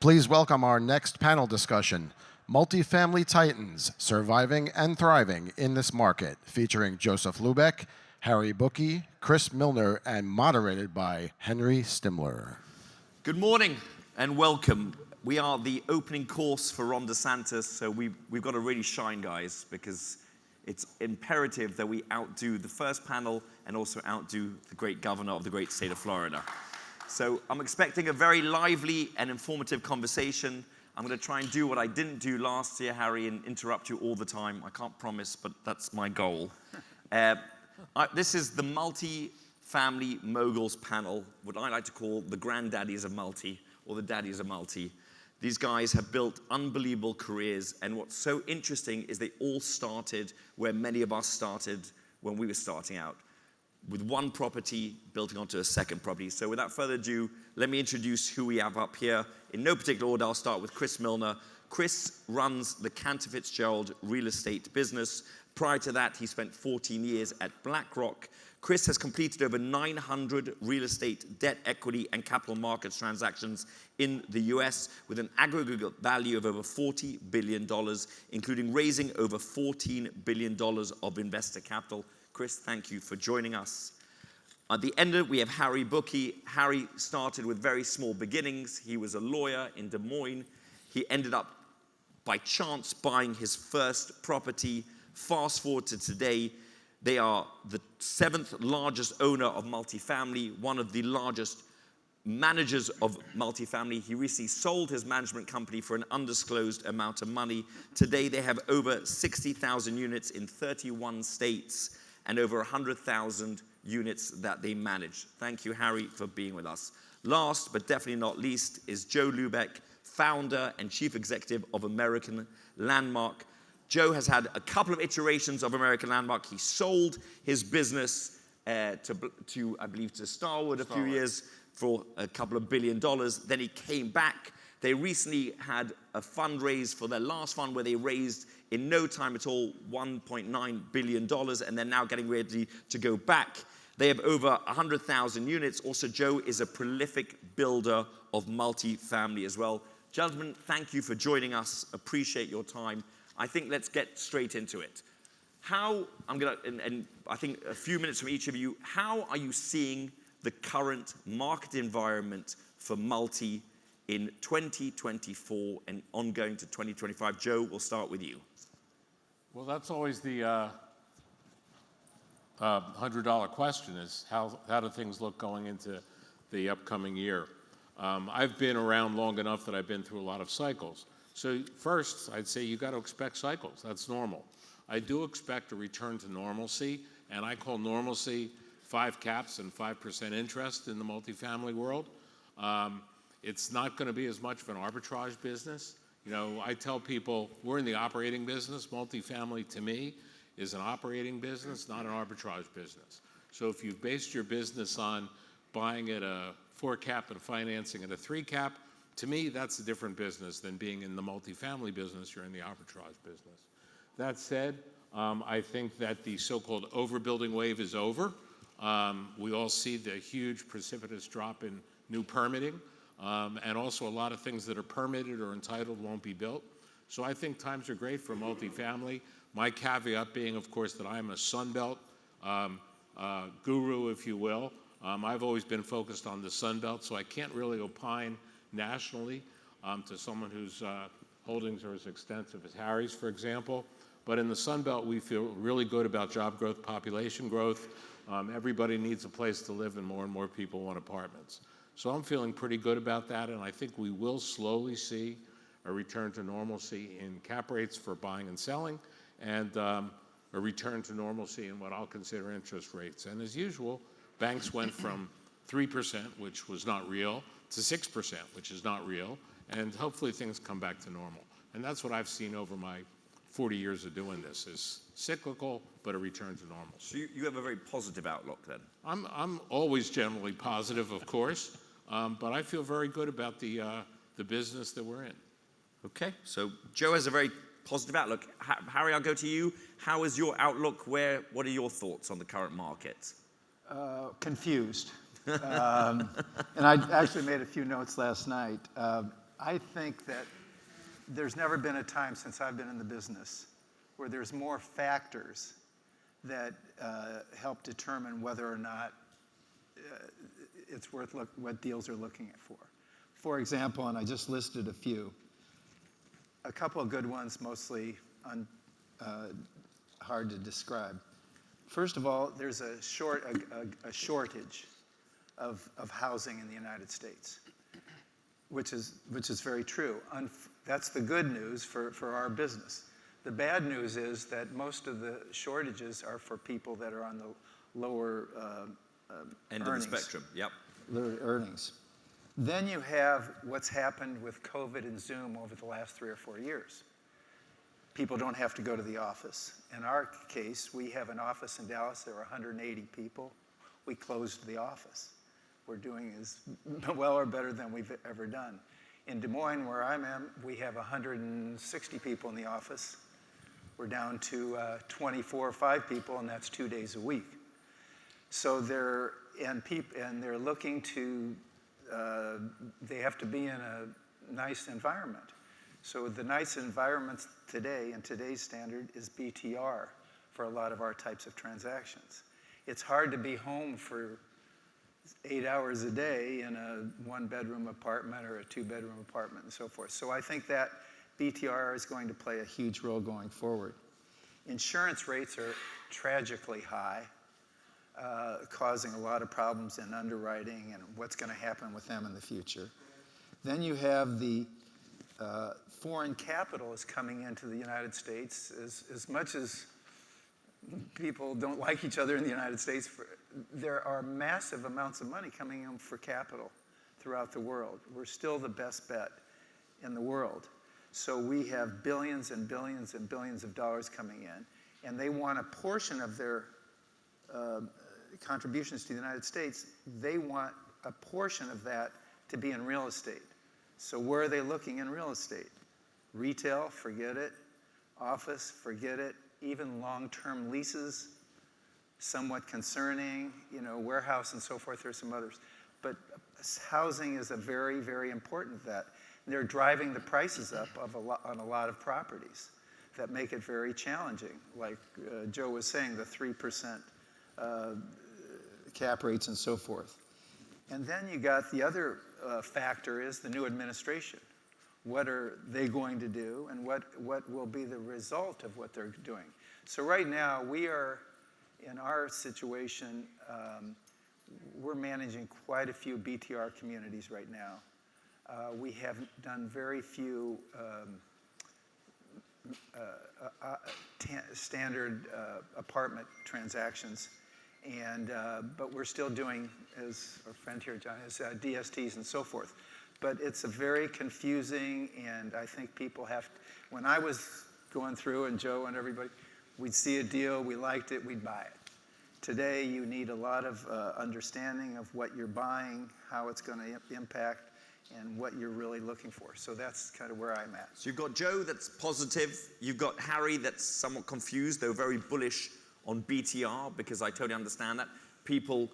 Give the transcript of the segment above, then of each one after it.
Please welcome our next panel discussion, Multifamily Titans, Surviving and Thriving in this Market, featuring Joseph Lubeck, Harry Bookey, Chris Milner, and moderated by Henry Stimler. Good morning and welcome. We are the opening course for Ron DeSantis, so we've got to really shine, guys, because it's imperative that we outdo the first panel and also outdo the great governor of the great state of Florida. So I'm expecting a very lively and informative conversation. I'm going to try and do what I didn't do last year, Harry, and interrupt you all the time. I can't promise, but that's my goal. This is the Multifamily Moguls panel, what I like to call the granddaddies of multi, or the daddies of multi. These guys have built unbelievable careers, and what's so interesting is they all started where many of us started when we were starting out, with one property building onto a second property. So without further ado, let me introduce who we have up here. In no particular order, I'll start with Chris Milner. Chris runs the Cantor Fitzgeral real estate business. Prior to that, he spent 14 years at BlackRock. Chris has completed over 900 real estate, debt, equity, and capital markets transactions in the US with an aggregate value of over $40 billion, including raising over $14 billion of investor capital. Chris, thank you for joining us. At the end of it, we have Harry Bookey. Harry started with very small beginnings. He was a lawyer in Des Moines. He ended up, by chance, buying his first property. Fast forward to today, they are the 7th largest owner of multifamily, one of the largest managers of multifamily. He recently sold his management company for an undisclosed amount of money. Today, they have over 60,000 units in 31 states and over 100,000 units that they manage. Thank you, Harry, for being with us. Last, but definitely not least, is Joe Lubeck, founder and chief executive of American Landmark. Joe has had a couple of iterations of American Landmark. He sold his business to, I believe, to Starwood a few years for a couple of $1 billion. Then he came back. They recently had a fundraise for their last fund where they raised, in no time at all, $1.9 billion, and they're now getting ready to go back. They have over 100,000 units. Also, Joe is a prolific builder of multifamily as well. Gentlemen, thank you for joining us. Appreciate your time. I think let's get straight into it. And I think a few minutes from each of you, how are you seeing the current market environment for multi in 2024 and ongoing to 2025? Joe, we'll start with you. Well, that's always the $100 question is how do things look going into the upcoming year? I've been around long enough that I've been through a lot of cycles. So first, I'd say you got to expect cycles. That's normal. I do expect a return to normalcy, and I call normalcy 5 caps and 5% interest in the multifamily world. It's not going to be as much of an arbitrage business. You know, I tell people we're in the operating business. Multifamily, to me, is an operating business, not an arbitrage business. So if you've based your business on buying at a 4 cap and financing at a 3 cap, to me, that's a different business than being in the multifamily business. You're in the arbitrage business. That said, I think that the so-called overbuilding wave is over. We all see the huge precipitous drop in new permitting, and also a lot of things that are permitted or entitled won't be built. So I think times are great for multifamily. My caveat being, of course, that I'm a Sunbelt guru, if you will. I've always been focused on the Sunbelt, so I can't really opine nationally to someone whose holdings are as extensive as Harry's, for example. But in the Sunbelt, we feel really good about job growth, population growth. Everybody needs a place to live, and more people want apartments. So I'm feeling pretty good about that, and I think we will slowly see a return to normalcy in cap rates for buying and selling, and a return to normalcy in what I'll consider interest rates. And as usual, banks went from 3%, which was not real, to 6%, which is not real, and hopefully things come back to normal. And that's what I've seen over my 40 years of doing this, is cyclical, but a return to normal. So you have a very positive outlook then? I'm always generally positive, of course, but I feel very good about the business that we're in. Okay, so Joe has a very positive outlook. Harry, I'll go to you. How is your outlook? What are your thoughts on the current market? Confused. And I actually made a few notes last night. I think that there's never been a time since I've been in the business where there's more factors that help determine whether or not it's worth what deals are looking for. For example, and I just listed a few, a couple of good ones, mostly hard to describe. First of all, there's a shortage of housing in the United States, which is very true. That's the good news for our business. The bad news is that most of the shortages are for people that are on the lower End earnings. of the spectrum, yep. Lower earnings. Then you have what's happened with COVID and Zoom over the last 3 or 4 years. People don't have to go to the office. In our case, we have an office in Dallas. There are 180 people. We closed the office. We're doing as well or better than we've ever done. In Des Moines, where I'm at, we have 160 people in the office. We're down to 24 or 5 people, and that's 2 days a week. So they're looking to, they have to be in a nice environment. So the nice environment today, in today's standard, is BTR for a lot of our types of transactions. It's hard to be home for 8 hours a day in a 1-bedroom apartment or a 2-bedroom apartment and so forth. So I think that BTR is going to play a huge role going forward. Insurance rates are tragically high, causing a lot of problems in underwriting and what's going to happen with them in the future. Then you have the foreign capital is coming into the United States. As much as people don't like each other in the United States, there are massive amounts of money coming in for capital throughout the world. We're still the best bet in the world. So we have billions and billions and billions of dollars coming in, and they want a portion of their contributions to the United States. They want a portion of that to be in real estate. So where are they looking in real estate? Retail, forget it. Office, forget it. Even long-term leases, somewhat concerning. Warehouse and so forth. There's some others. But housing is a very, very important that. They're driving the prices up on a lot of properties that make it very challenging. Like Joe was saying, the 3% cap rates and so forth. And then you got the other factor is the new administration. What are they going to do, and what will be the result of what they're doing? So right now, we are, in our situation, we're managing quite a few BTR communities right now. We have done very few standard apartment transactions, but we're still doing, as our friend here, John, has DSTs and so forth. But it's a very confusing, and I think people have, when I was going through, and Joe and everybody, we'd see a deal, we liked it, we'd buy it. Today, you need a lot of understanding of what you're buying, how it's going to impact, and what you're really looking for. So that's kind of where I'm at. So you've got Joe that's positive. You've got Harry that's somewhat confused, though very bullish on BTR, because I totally understand that. People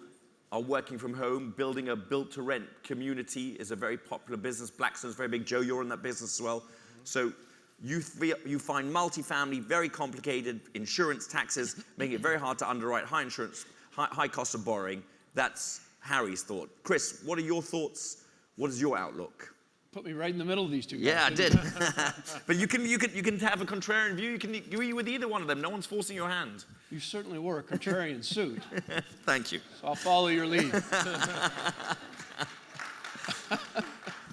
are working from home. Building a built-to-rent community is a very popular business. Blackstone's very big. Joe, you're in that business as well. Mm-hmm. So you find multifamily very complicated, insurance, taxes, making it very hard to underwrite, high insurance, high cost of borrowing. That's Harry's thought. Chris, what are your thoughts? What is your outlook? Put me right in the middle of these two guys. Yeah, I did. But you can have a contrarian view. You can agree with either one of them. No one's forcing your hand. You certainly wore a contrarian suit. Thank you. So I'll follow your lead.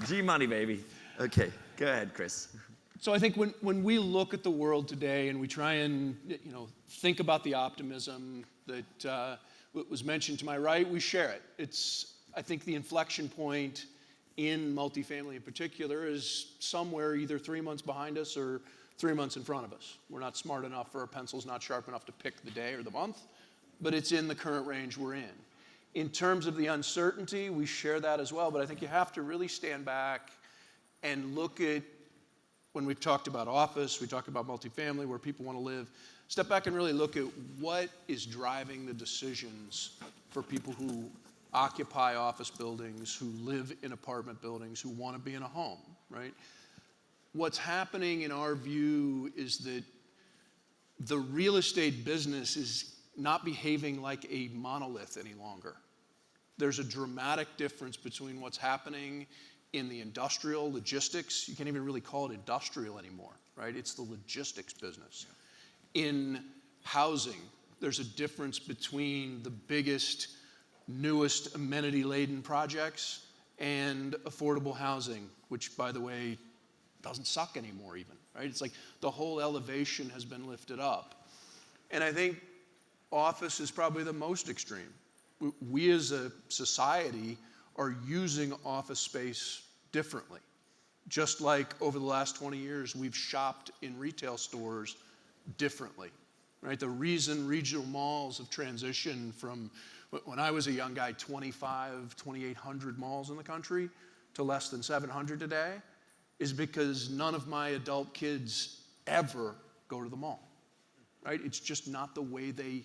G-money, baby. Okay, go ahead, Chris. So I think when we look at the world today and we try and think about the optimism that was mentioned to my right, we share it. It's, I think, the inflection point in multifamily in particular is somewhere either 3 months behind us or 3 months in front of us. We're not smart enough, or our pencil's not sharp enough to pick the day or the month, but it's in the current range we're in. In terms of the uncertainty, we share that as well, but I think you have to really stand back and look at, when we've talked about office, we talk about multifamily, where people want to live, step back and really look at what is driving the decisions for people who occupy office buildings, who live in apartment buildings, who want to be in a home. right? What's happening in our view is that the real estate business is not behaving like a monolith any longer. There's a dramatic difference between what's happening in the industrial logistics. You can't even really call it industrial anymore, right? It's the logistics business. In housing, there's a difference between the biggest, newest amenity-laden projects and affordable housing, which, by the way, doesn't suck anymore even, right? It's like the whole elevation has been lifted up. And I think office is probably the most extreme. We as a society are using office space differently. Just like over the last 20 years, we've shopped in retail stores differently, right? The reason regional malls have transitioned from, when I was a young guy, 2,800 malls in the country to less than 700 today, is because none of my adult kids ever go to the mall, right? It's just not the way they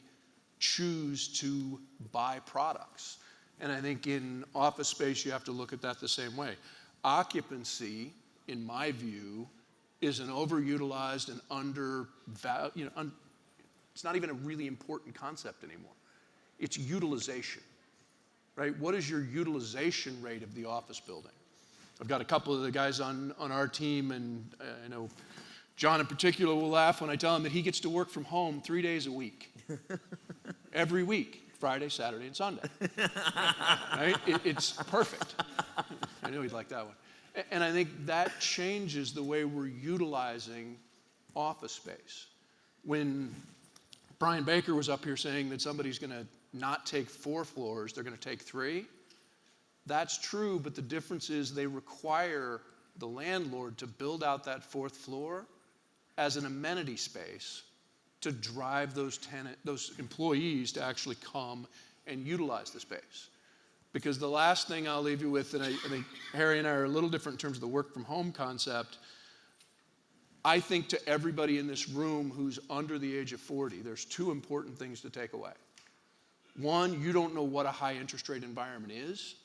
choose to buy products. And I think in office space, you have to look at that the same way. Occupancy, in my view, is an overutilized and undervalued, it's not even a really important concept anymore. It's utilization, right? What is your utilization rate of the office building? I've got a couple of the guys on our team, and I know John in particular will laugh when I tell him that he gets to work from home 3 days a week. Every week, Friday, Saturday, and Sunday. Right? It's perfect. I knew he'd like that one. And I think that changes the way we're utilizing office space. When Brian Baker was up here saying that somebody's going to not take 4 floors, they're going to take 3, that's true, but the difference is they require the landlord to build out that 4th floor as an amenity space to drive those employees to actually come and utilize the space. Because the last thing I'll leave you with, and I think Harry and I are a little different in terms of the work from home concept, I think to everybody in this room who's under the age of 40, there's 2 important things to take away. One, you don't know what a high interest rate environment is.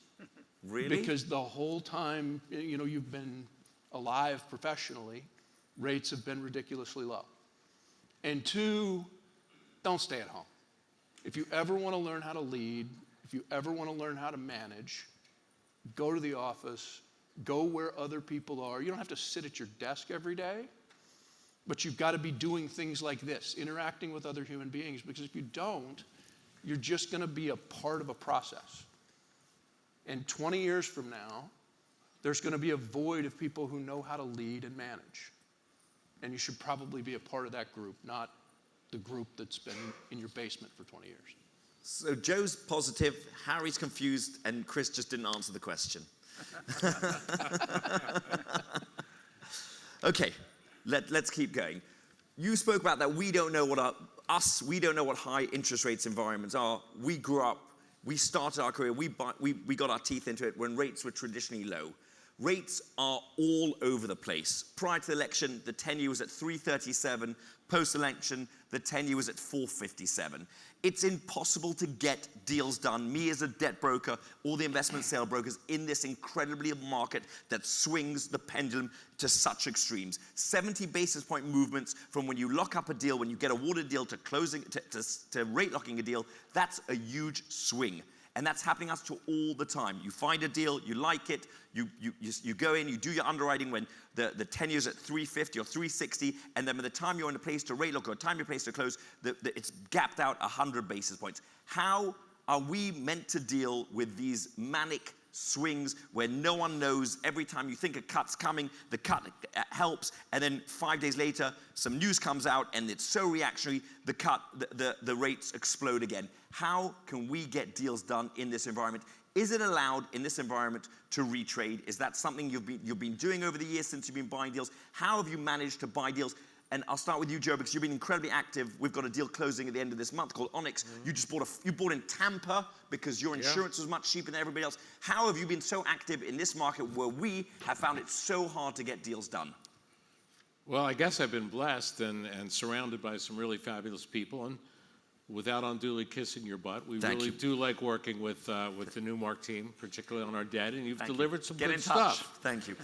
Really? Because the whole time, you've been alive professionally, rates have been ridiculously low. And 2, don't stay at home. If you ever want to learn how to lead, if you ever want to learn how to manage, go to the office, go where other people are. You don't have to sit at your desk every day, but you've got to be doing things like this, interacting with other human beings, because if you don't, you're just going to be a part of a process. And 20 years from now, there's going to be a void of people who know how to lead and manage. And you should probably be a part of that group, not the group that's been in your basement for 20 years. So Joe's positive, Harry's confused, and Chris just didn't answer the question. Okay, let's keep going. You spoke about that we don't know what we don't know what high interest rates environments are. We grew up, we started our career, we got our teeth into it when rates were traditionally low. Rates are all over the place. Prior to the election, the 10-year was at 337. Post-election, the 10-year was at 457. It's impossible to get deals done, me as a debt broker, or the investment sale brokers, in this incredibly market that swings the pendulum to such extremes. 70 basis point movements from when you lock up a deal, when you get awarded a deal, to closing, to rate locking a deal. That's a huge swing. And that's happening us to all the time. You find a deal, you like it, you go in, you do your underwriting when the 10-year's at 350 or 360, and then by the time you're in a place to rate lock or time you're placed to close, it's gapped out 100 basis points. How are we meant to deal with these manic swings where no one knows? Every time you think a cut's coming, the cut helps, and then 5 days later, some news comes out and it's so reactionary, the rates explode again. How can we get deals done in this environment? Is it allowed in this environment to retrade? Is that something you've been doing over the years since you've been buying deals? How have you managed to buy deals? And I'll start with you, Joe, because you've been incredibly active. We've got a deal closing at the end of this month called Onyx. Mm-hmm. You just bought in Tampa because your insurance was much cheaper than everybody else. How have you been so active in this market where we have found it so hard to get deals done? Well, I guess I've been blessed and surrounded by some really fabulous people. And without unduly kissing your butt, we Thank really you. do like working with the Newmark team, particularly on our debt, and you've Thank you. delivered some Get good in touch. stuff. Thank you.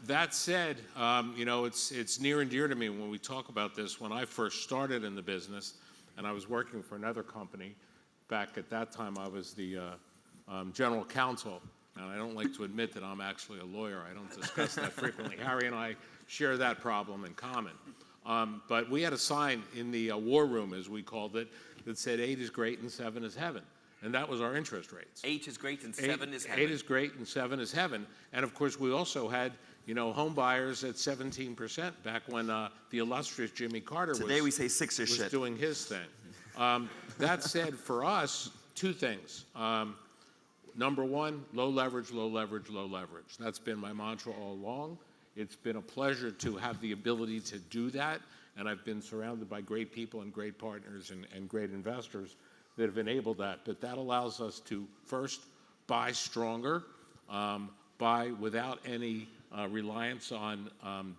That said, it's near and dear to me when we talk about this. When I first started in the business, and I was working for another company, back at that time I was the general counsel, and I don't like to admit that I'm actually a lawyer. I don't discuss that frequently. Harry and I share that problem in common. But we had a sign in the war room, as we called it, that said 8 is great and 7 is heaven. And that was our interest rates. 8 is great and 7 is heaven. 8 is great and 7 is heaven. And of course, we also had, home buyers at 17% back when the illustrious Jimmy Carter Today we say 6 is was shit. doing his thing. That said, for us, 2 things. Number 1, low leverage, low leverage, low leverage. That's been my mantra all along. It's been a pleasure to have the ability to do that, and I've been surrounded by great people and great partners and great investors that have enabled that. But that allows us to first buy stronger, buy without any reliance on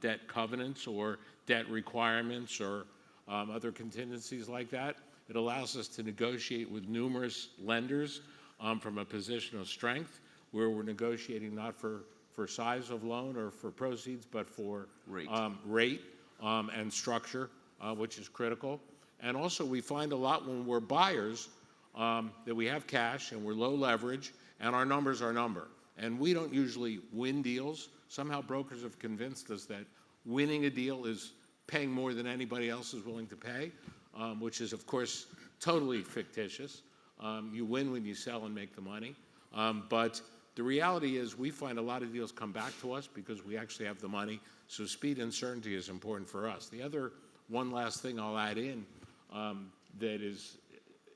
debt covenants or debt requirements or other contingencies like that. It allows us to negotiate with numerous lenders from a position of strength, where we're negotiating not for size of loan or for proceeds, but for rate and structure, which is critical. And also, we find a lot when we're buyers that we have cash and we're low leverage, and our numbers are number. And we don't usually win deals. Somehow brokers have convinced us that winning a deal is paying more than anybody else is willing to pay, which is, of course, totally fictitious. You win when you sell and make the money. But the reality is we find a lot of deals come back to us because we actually have the money. So speed and certainty is important for us. The other one last thing I'll add in that is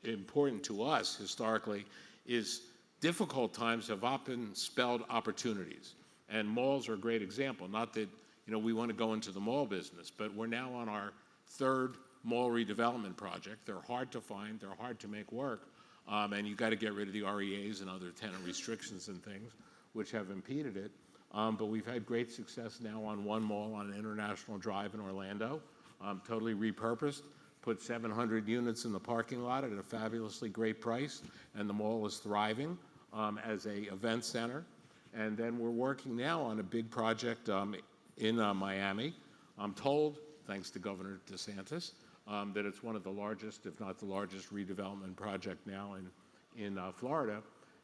important to us historically is difficult times have often spelled opportunities. And malls are a great example. Not that we want to go into the mall business, but we're now on our 3rd mall redevelopment project. They're hard to find. They're hard to make work. And you've got to get rid of the REAs and other tenant restrictions and things which have impeded it. But we've had great success now on one mall on an International Drive in Orlando, totally repurposed, put 700 units in the parking lot at a fabulously great price, and the mall is thriving as an event center. And then we're working now on a big project in Miami. I'm told, thanks to Governor DeSantis, that it's one of the largest, if not the largest, redevelopment project now in Florida.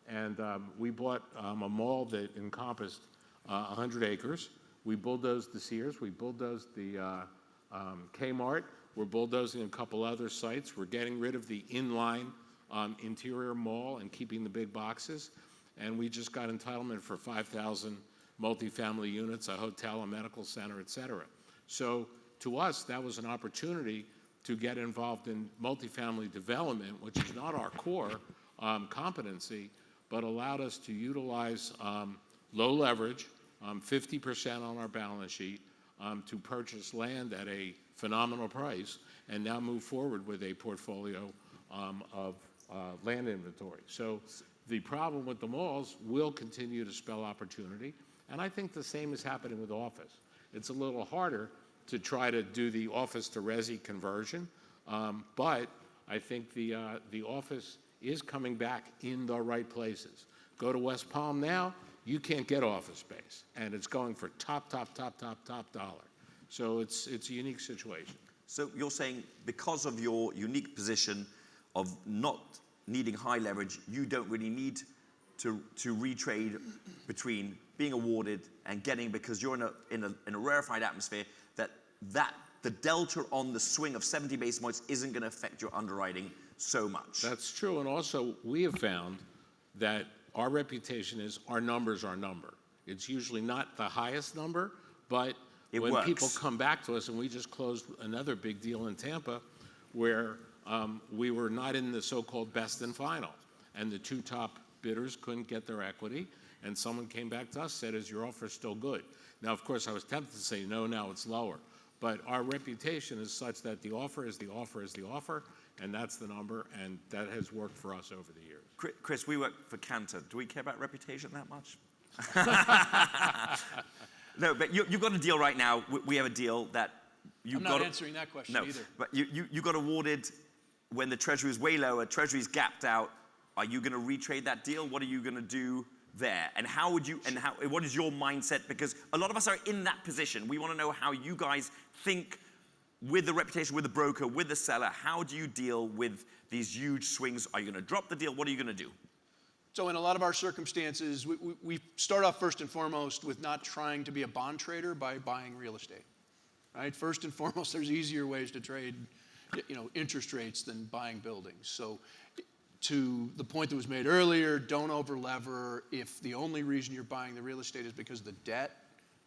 And we bought a mall that encompassed 100 acres. We bulldozed the Sears. We bulldozed the Kmart. We're bulldozing a couple other sites. We're getting rid of the inline interior mall and keeping the big boxes. And we just got entitlement for 5,000 multifamily units, a hotel, a medical center, et cetera. So to us, that was an opportunity to get involved in multifamily development, which is not our core competency, but allowed us to utilize low leverage, 50% on our balance sheet, to purchase land at a phenomenal price, and now move forward with a portfolio of land inventory. So the problem with the malls will continue to spell opportunity, and I think the same is happening with office. It's a little harder to try to do the office to resi conversion, but I think the office is coming back in the right places. Go to West Palm now, you can't get office space, and it's going for top dollar. So it's a unique situation. So you're saying because of your unique position of not needing high leverage, you don't really need to retrade between being awarded and getting, because you're in a rarefied atmosphere, that the delta on the swing of 70 basis points isn't going to affect your underwriting so much. That's true, and also we have found that our reputation is our numbers are number. It's usually not the highest number, but when works. People come back to us, and we just closed another big deal in Tampa where we were not in the so-called best and final, and the 2 top bidders couldn't get their equity, and someone came back to us, said, is your offer still good? Now, of course, I was tempted to say, no, now it's lower. But our reputation is such that the offer is the offer is the offer, and that's the number, and that has worked for us over the years. Chris, we work for Cantor. Do we care about reputation that much? No, but you've got a deal right now. We have a deal that I'm not answering that question no, either. but you got awarded when the Treasury was way lower, Treasury's gapped out. Are you going to retrade that deal? What are you going to do there? And what is your mindset? Because a lot of us are in that position. We want to know how you guys think with the reputation, with the broker, with the seller. How do you deal with these huge swings? Are you going to drop the deal? What are you going to do? So in a lot of our circumstances, we start off first and foremost with not trying to be a bond trader by buying real estate, right? First and foremost, there's easier ways to trade, interest rates than buying buildings. So to the point that was made earlier, don't over-lever. If the only reason you're buying the real estate is because the debt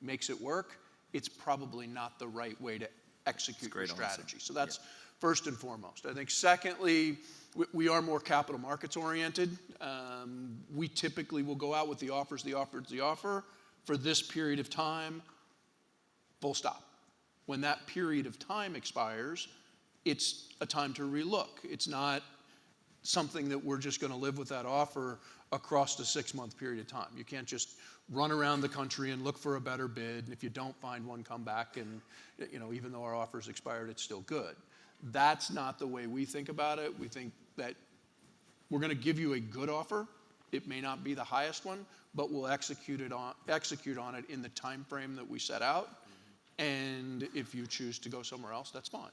makes it work, it's probably not the right way to execute your strategy. So that's first and foremost. I think secondly, we are more capital markets oriented. We typically will go out with the offer for this period of time, full stop. When that period of time expires, it's a time to relook. It's not something that we're just going to live with that offer across the 6-month period of time. You can't just run around the country and look for a better bid, and if you don't find one, come back and, even though our offer's expired, it's still good. That's not the way we think about it. We think that we're going to give you a good offer. It may not be the highest one, but we'll execute on it in the time frame that we set out. And if you choose to go somewhere else, that's fine.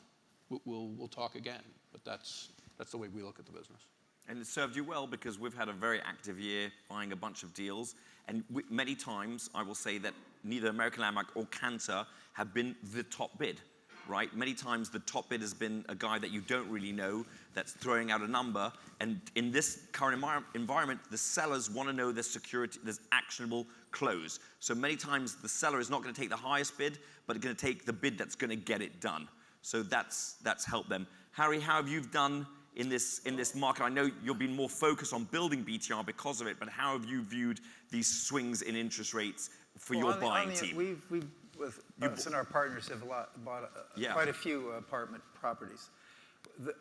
We'll talk again, but that's the way we look at the business. And it served you well because we've had a very active year buying a bunch of deals. And many times I will say that neither American Landmark or Cantor have been the top bid, right? Many times the top bid has been a guy that you don't really know that's throwing out a number. And in this current environment, the sellers want to know there's security, there's actionable close. So many times the seller is not going to take the highest bid, but going to take the bid that's going to get it done. So that's helped them. Harry, how have you done in this market? I know you've been more focused on building BTR because of it, but how have you viewed these swings in interest rates for your buying team? We've with us and our partners have bought quite a few apartment properties.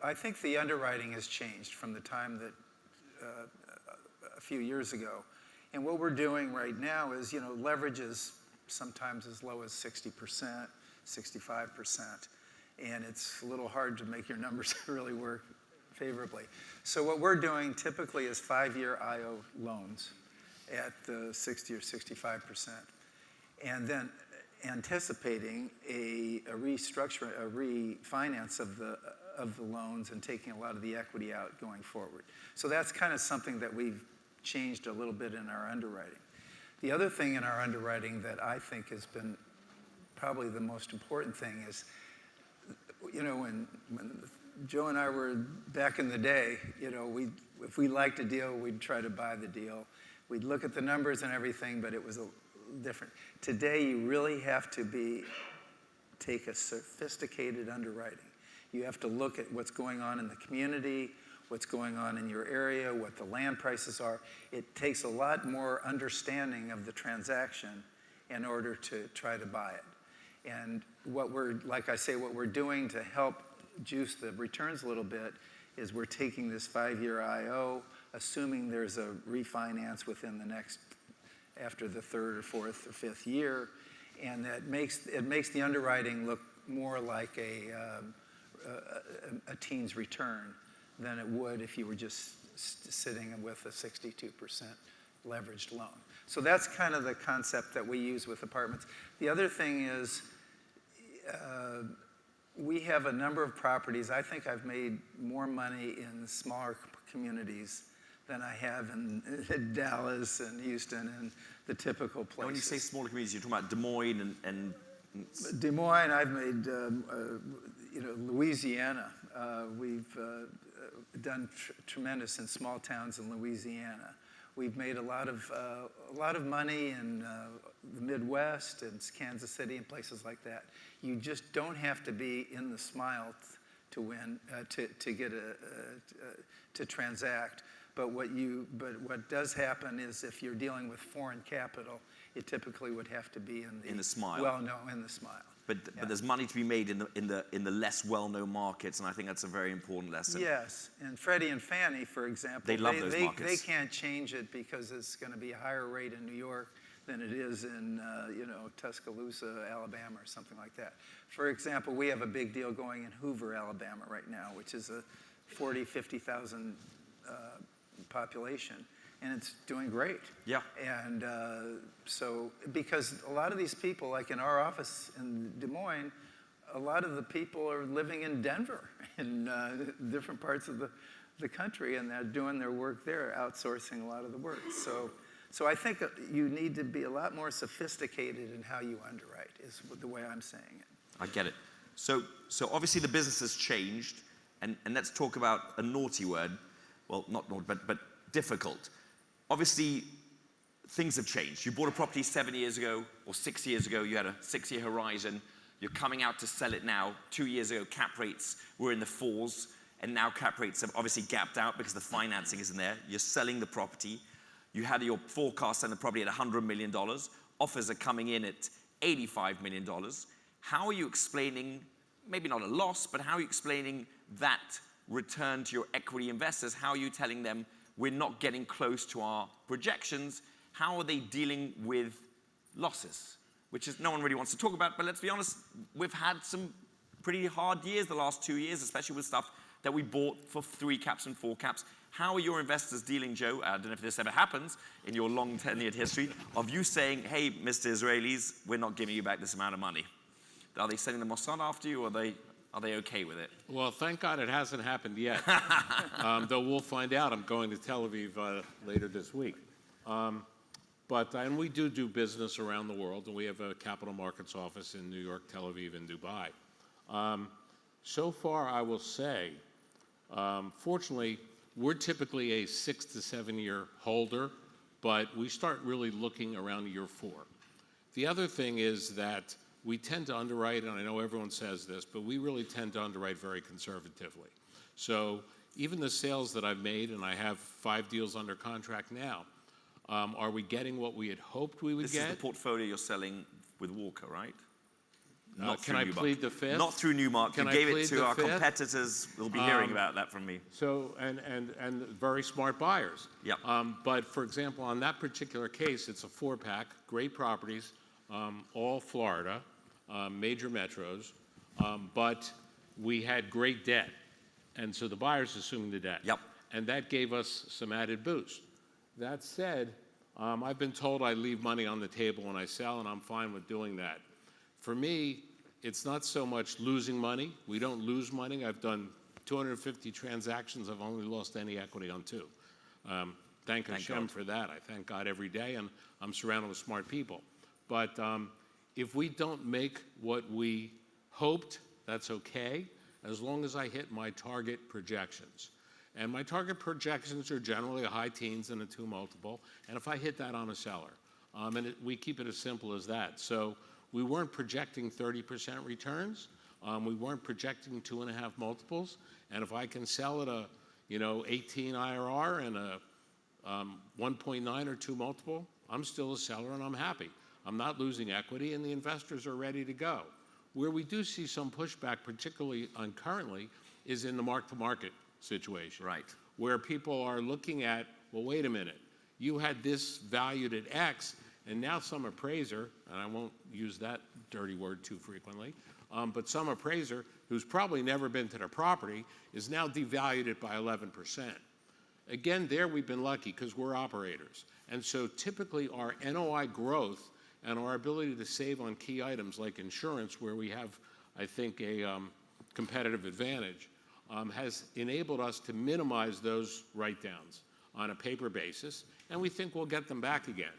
I think the underwriting has changed from the time that a few years ago. And what we're doing right now is, leverage is sometimes as low as 60%, 65%. And it's a little hard to make your numbers really work favorably. So what we're doing typically is 5-year IO loans at the 60 or 65%. And then anticipating a refinance of the loans and taking a lot of the equity out going forward. So that's kind of something that we've changed a little bit in our underwriting. The other thing in our underwriting that I think has been probably the most important thing is, when Joe and I were back in the day, if we liked a deal, we'd try to buy the deal. We'd look at the numbers and everything, but it was different. Today, you really have to take a sophisticated underwriting. You have to look at what's going on in the community, what's going on in your area, what the land prices are. It takes a lot more understanding of the transaction in order to try to buy it. And what we're doing to help juice the returns a little bit is we're taking this 5-year IO, assuming there's a refinance within after the 3rd or 4th or 5th year, and it makes the underwriting look more like a teen's return than it would if you were just sitting with a 62% leveraged loan. So that's kind of the concept that we use with apartments. The other thing is we have a number of properties. I think I've made more money in smaller communities than I have in Dallas and Houston and the typical places. And when you say smaller communities, you're talking about Des Moines and Des Moines, I've made, Louisiana. We've done tremendous in small towns in Louisiana. We've made a lot of money in the Midwest and Kansas City and places like that. You just don't have to be in the smile to win, to transact. But what does happen is if you're dealing with foreign capital, it typically would have to be in the smile. Well, no, in the smile. But there's money to be made in the less well-known markets, and I think that's a very important lesson. Yes, and Freddie and Fannie, for example, they love those markets. They can't change it because it's going to be a higher rate in New York than it is in, Tuscaloosa, Alabama, or something like that. For example, we have a big deal going in Hoover, Alabama right now, which is a 50,000 population, and it's doing great. Yeah. And so, because a lot of these people, like in our office in Des Moines, a lot of the people are living in Denver, in different parts of the country, and they're doing their work there, outsourcing a lot of the work. So I think you need to be a lot more sophisticated in how you underwrite, is the way I'm saying it. I get it. So obviously the business has changed, and let's talk about a naughty word. Well, not naughty, but difficult. Obviously, things have changed. You bought a property 7 years ago or 6 years ago. You had a 6-year horizon. You're coming out to sell it now. 2 years ago, cap rates were in the 4s, and now cap rates have obviously gapped out because the financing isn't there. You're selling the property. You had your forecast on the property at $100 million. Offers are coming in at $85 million. How are you explaining, maybe not a loss, but how are you explaining that return to your equity investors? How are you telling them we're not getting close to our projections? How are they dealing with losses? Which is no one really wants to talk about, but let's be honest, we've had some pretty hard years the last 2 years, especially with stuff that we bought for 3 caps and 4 caps. How are your investors dealing, Joe? I don't know if this ever happens in your long tenured history of you saying, hey, Mr. Israelis, we're not giving you back this amount of money. Are they sending the Mossad after you, or are they okay with it? Well, thank God it hasn't happened yet. Though we'll find out. I'm going to Tel Aviv later this week. And we do business around the world, and we have a capital markets office in New York, Tel Aviv, and Dubai. So far, I will say, fortunately, we're typically a 6 to 7 year holder, but we start really looking around year 4. The other thing is that we tend to underwrite, and I know everyone says this, but we really tend to underwrite very conservatively. So even the sales that I've made, and I have 5 deals under contract now, are we getting what we had hoped we would get? This is the portfolio you're selling with Walker, right? Can I plead the fifth? Not through Newmark. You gave it to our competitors. We'll be hearing about that from me. So, and very smart buyers. Yep. But for example, on that particular case, it's a 4-pack, great properties, all Florida, major metros, but we had great debt. And so the buyer's assuming the debt. Yep. And that gave us some added boost. That said, I've been told I leave money on the table when I sell, and I'm fine with doing that. For me, it's not so much losing money. We don't lose money. I've done 250 transactions. I've only lost any equity on 2. Thank Hashem for that. I thank God every day, and I'm surrounded with smart people. But if we don't make what we hoped, that's okay, as long as I hit my target projections. And my target projections are generally a high teens and a 2 multiple, and if I hit that, I'm a seller. We keep it as simple as that. So we weren't projecting 30% returns. We weren't projecting 2.5 multiples. And if I can sell at a 18 IRR and a 1.9 or 2 multiple, I'm still a seller and I'm happy. I'm not losing equity, and the investors are ready to go. Where we do see some pushback, particularly on currently, is in the mark-to-market situation. Right. Where people are looking at, well, wait a minute, you had this valued at X, and now some appraiser, and I won't use that dirty word too frequently, but some appraiser who's probably never been to the property is now devalued it by 11%. Again, there we've been lucky because we're operators. And so typically our NOI growth and our ability to save on key items like insurance, where we have, I think, a competitive advantage, has enabled us to minimize those write-downs on a paper basis, and we think we'll get them back again.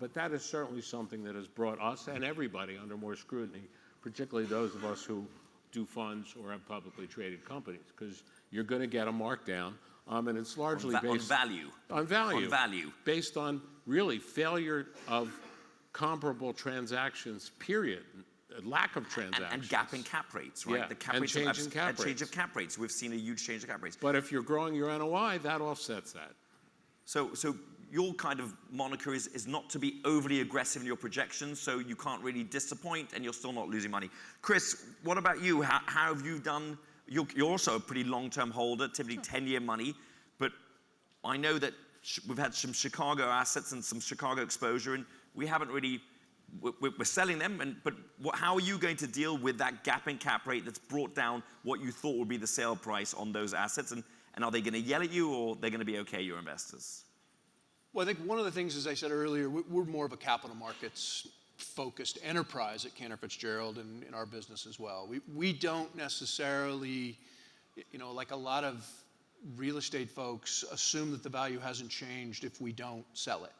But that is certainly something that has brought us and everybody under more scrutiny, particularly those of us who do funds or have publicly traded companies, because you're going to get a markdown, and it's largely based on value. On value. On value. Based on really failure of comparable transactions, period. Lack of transactions. And gap in cap rates, right? Yeah. The cap and rates change in cap rates. Change of cap rates. We've seen a huge change of cap rates. But if you're growing your NOI, that offsets that. So your kind of moniker is not to be overly aggressive in your projections, so you can't really disappoint and you're still not losing money. Chris, what about you? How have you done? You're also a pretty long-term holder, typically 10-year money, but I know that we've had some Chicago assets and some Chicago exposure, and we haven't really, we're selling them, but how are you going to deal with that gap in cap rate that's brought down what you thought would be the sale price on those assets? And are they going to yell at you, or they're going to be okay, your investors? Well, I think one of the things, as I said earlier, we're more of a capital markets focused enterprise at Cantor Fitzgerald and in our business as well. We don't necessarily, like a lot of real estate folks, assume that the value hasn't changed if we don't sell it,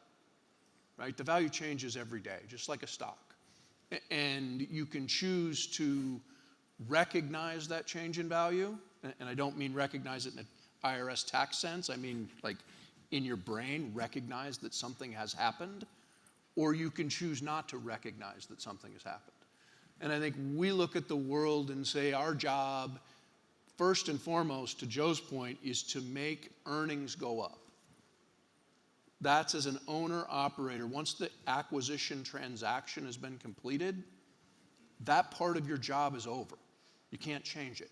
right? The value changes every day, just like a stock. And you can choose to recognize that change in value, and I don't mean recognize it in an IRS tax sense, I mean like in your brain, recognize that something has happened, or you can choose not to recognize that something has happened. And I think we look at the world and say our job, first and foremost, to Joe's point, is to make earnings go up. That's as an owner-operator. Once the acquisition transaction has been completed, that part of your job is over. You can't change it.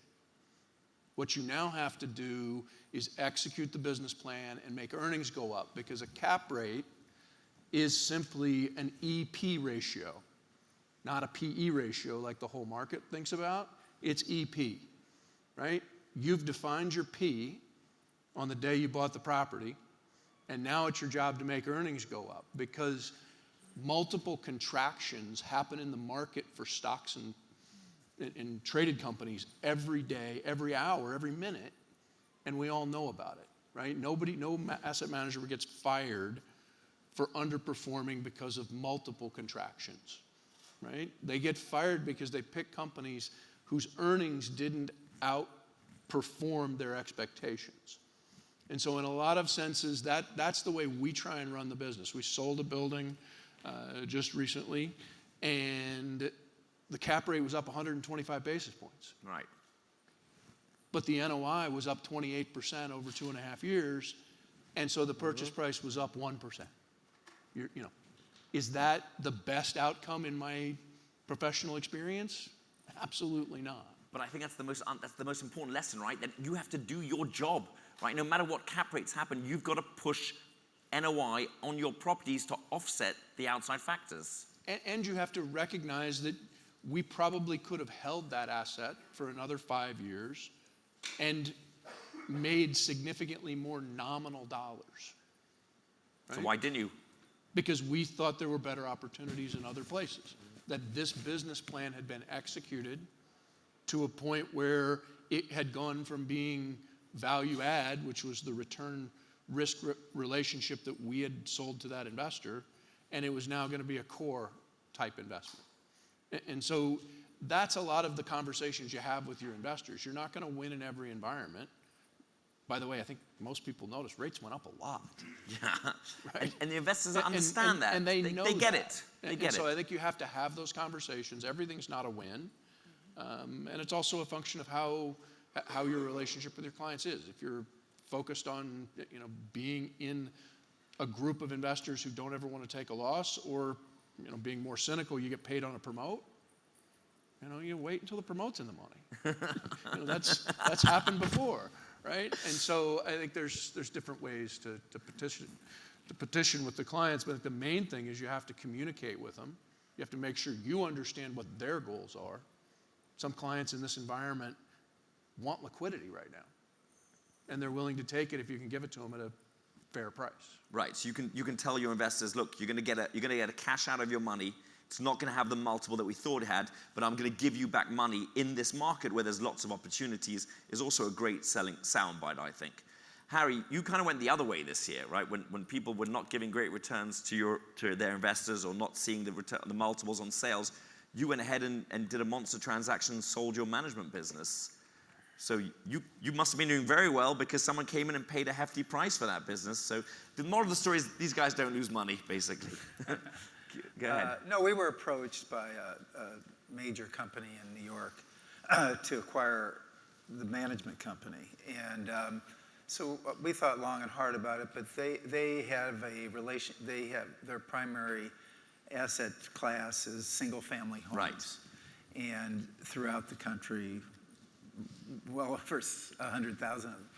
What you now have to do is execute the business plan and make earnings go up, because a cap rate is simply an EP ratio, not a PE ratio like the whole market thinks about. It's EP, right? You've defined your P on the day you bought the property, and now it's your job to make earnings go up, because multiple contractions happen in the market for stocks and traded companies every day, every hour, every minute, and we all know about it, right? No asset manager gets fired for underperforming because of multiple contractions, right? They get fired because they pick companies whose earnings didn't outperform their expectations. And so in a lot of senses, that's the way we try and run the business. We sold a building just recently, and the cap rate was up 125 basis points. Right. But the NOI was up 28% over 2.5 years, and so the purchase price was up 1%. Is that the best outcome in my professional experience? Absolutely not. But I think that's the most important lesson, right? That you have to do your job, right? No matter what cap rates happen, you've got to push NOI on your properties to offset the outside factors. And you have to recognize that we probably could have held that asset for another 5 years and made significantly more nominal dollars. Right? So why didn't you? Because we thought there were better opportunities in other places. That this business plan had been executed to a point where it had gone from being value add, which was the return risk relationship that we had sold to that investor, and it was now going to be a core type investment. And so that's a lot of the conversations you have with your investors. You're not going to win in every environment. By the way, I think most people notice rates went up a lot. Yeah. Right? And the investors understand that. And they know they get that. it. They get so it. I think you have to have those conversations. Everything's not a win. And it's also a function of how your relationship with your clients is. If you're focused on being in a group of investors who don't ever want to take a loss, or being more cynical, you get paid on a promote. You wait until the promote's in the money. That's happened before, right? And so I think there's different ways to petition with the clients, but the main thing is you have to communicate with them. You have to make sure you understand what their goals are. Some clients in this environment want liquidity right now, and they're willing to take it if you can give it to them at a fair price. Right. So you can tell your investors, look, you're going to get a cash out of your money. It's not going to have the multiple that we thought it had, but I'm going to give you back money in this market where there's lots of opportunities. Is also a great selling soundbite, I think. Harry, you kind of went the other way this year, right? When people were not giving great returns to their investors, or not seeing the multiples on sales, you went ahead and did a monster transaction and sold your management business. So you must have been doing very well, because someone came in and paid a hefty price for that business. So the moral of the story is these guys don't lose money, basically. Go ahead. No, we were approached by a major company in New York to acquire the management company. And so we thought long and hard about it, but they have their primary asset class is single-family homes. Right. And throughout the country, well over 100,000 of them.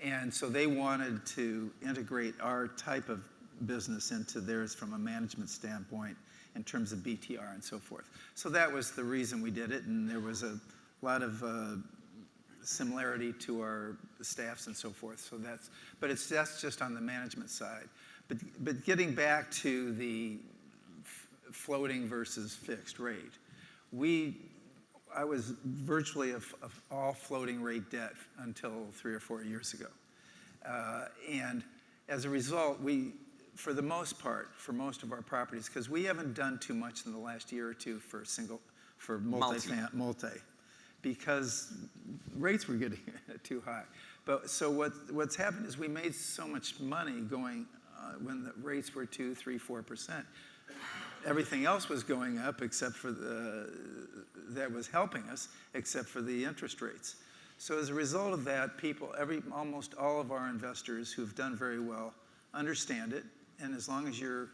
And so they wanted to integrate our type of business into theirs from a management standpoint in terms of BTR and so forth. So that was the reason we did it, and there was a lot of similarity to our staffs and so forth. So that's just on the management side. But getting back to the floating versus fixed rate, I was virtually of all floating rate debt until 3 or 4 years ago. And as a result, for the most part, for most of our properties, because we haven't done too much in the last year or two for multi, because rates were getting too high. But so what's happened is we made so much money going when the rates were 2, 3, 4%. Everything else was going up except for that was helping us, except for the interest rates. So as a result of that, almost all of our investors who've done very well understand it, and as long as you're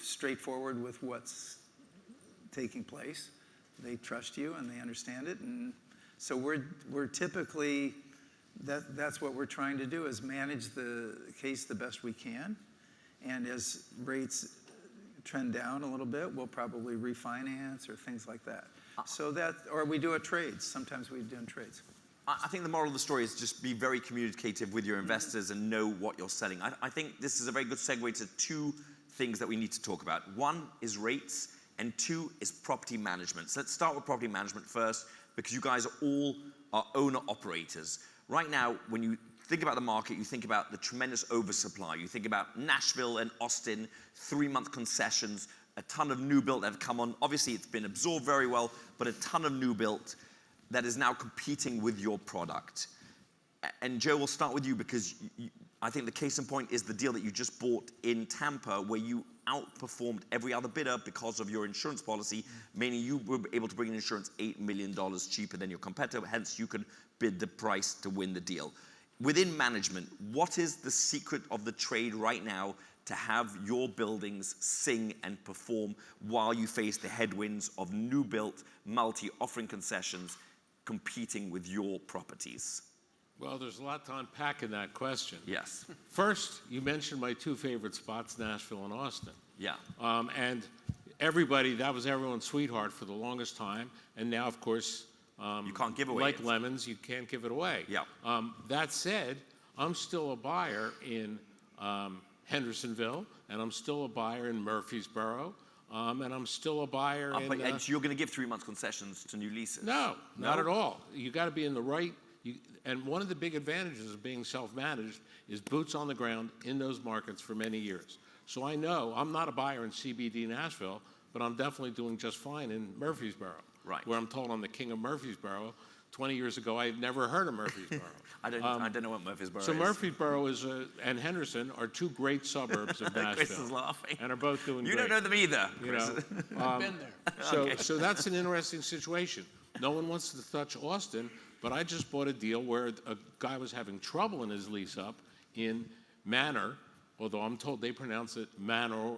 straightforward with what's taking place, they trust you and they understand it. And so we're typically, that's what we're trying to do, is manage the case the best we can. And as rates trend down a little bit, we'll probably refinance or things like that. Or we do a trades. Sometimes we do trades. I think the moral of the story is just be very communicative with your investors and know what you're selling. I think this is a very good segue to two things that we need to talk about. One is rates, and two is property management. So let's start with property management first, because you guys all are owner-operators. Right now, when you think about the market, you think about the tremendous oversupply. You think about Nashville and Austin, 3-month concessions, a ton of new build that have come on. Obviously, it's been absorbed very well, but a ton of new build that is now competing with your product. And Joe, we'll start with you, because I think the case in point is the deal that you just bought in Tampa, where you outperformed every other bidder because of your insurance policy, meaning you were able to bring in insurance $8 million cheaper than your competitor, hence you could bid the price to win the deal. Within management, what is the secret of the trade right now to have your buildings sing and perform while you face the headwinds of new built, multi-offering concessions competing with your properties? Well, there's a lot to unpack in that question. Yes. First, you mentioned my two favorite spots, Nashville and Austin. Yeah. And that was everyone's sweetheart for the longest time. And now, of course, you can't give away like it. lemons, you can't give it away. Yeah. That said, I'm still a buyer in Hendersonville, and I'm still a buyer in Murfreesboro, and I'm still a buyer in... And you're going to give 3-month concessions to new leases? No, not at all. You got to be in the right... And one of the big advantages of being self-managed is boots on the ground in those markets for many years. So I know I'm not a buyer in CBD Nashville, but I'm definitely doing just fine in Murfreesboro, right, where I'm told I'm the king of Murfreesboro. 20 years ago, I had never heard of Murfreesboro. I don't know what Murfreesboro is. So Murfreesboro and Henderson are two great suburbs of Nashville. Chris is laughing. And are both doing great. You don't know them either. You know, I've been there. So that's an interesting situation. No one wants to touch Austin, but I just bought a deal where a guy was having trouble in his lease up in Manor, although I'm told they pronounce it Manor,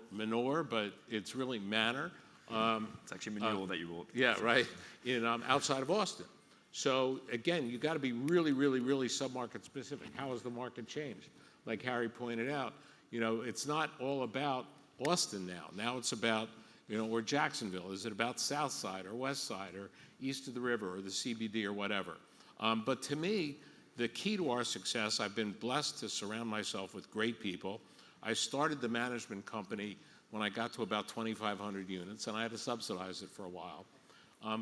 but it's really Manor. It's actually Manure that you bought. Yeah, right, in outside of Austin. So again, you got to be really, really, really sub-market specific. How has the market changed? Like Harry pointed out, it's not all about Austin now. Now it's about, or Jacksonville. Is it about South Side or West Side or east of the river or the CBD or whatever? But to me, the key to our success, I've been blessed to surround myself with great people. I started the management company when I got to about 2,500 units, and I had to subsidize it for a while.